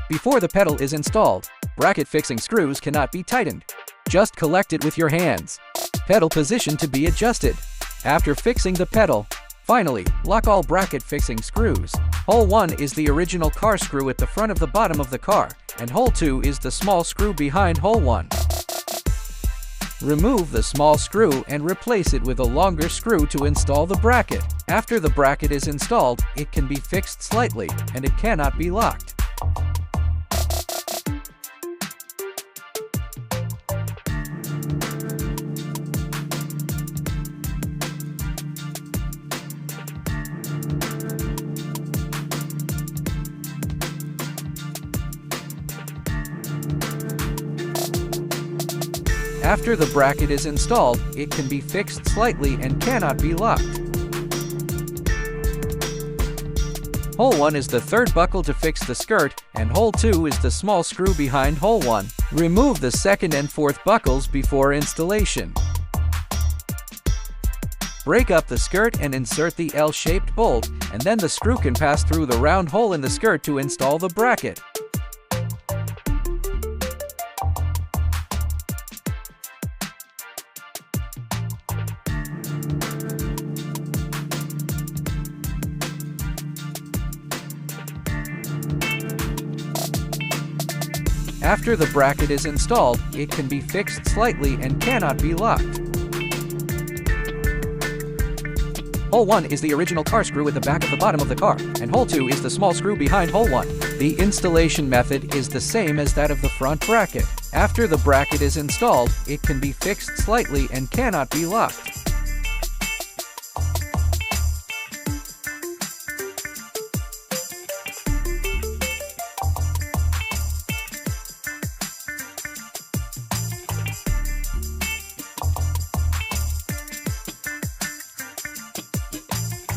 Before the pedal is installed, bracket fixing screws cannot be tightened. Just collect it with your hands. Pedal position to be adjusted. After fixing the pedal, finally, lock all bracket fixing screws. Hole 1 is the original car screw at the front of the bottom of the car, and hole 2 is the small screw behind hole 1. Remove the small screw and replace it with a longer screw to install the bracket. After the bracket is installed, it can be fixed slightly, and it cannot be locked. After the bracket is installed, it can be fixed slightly and cannot be locked. Hole 1 is the third buckle to fix the skirt, and hole 2 is the small screw behind hole 1. Remove the second and fourth buckles before installation. Break up the skirt and insert the L-shaped bolt, and then the screw can pass through the round hole in the skirt to install the bracket. After the bracket is installed, it can be fixed slightly and cannot be locked. Hole 1 is the original car screw at the back of the bottom of the car, and hole 2 is the small screw behind hole 1. The installation method is the same as that of the front bracket. After the bracket is installed, it can be fixed slightly and cannot be locked.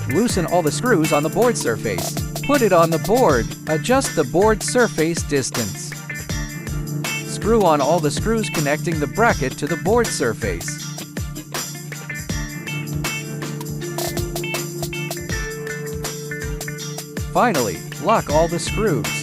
Loosen all the screws on the board surface. Put it on the board. Adjust the board surface distance. Screw on all the screws connecting the bracket to the board surface. Finally, lock all the screws.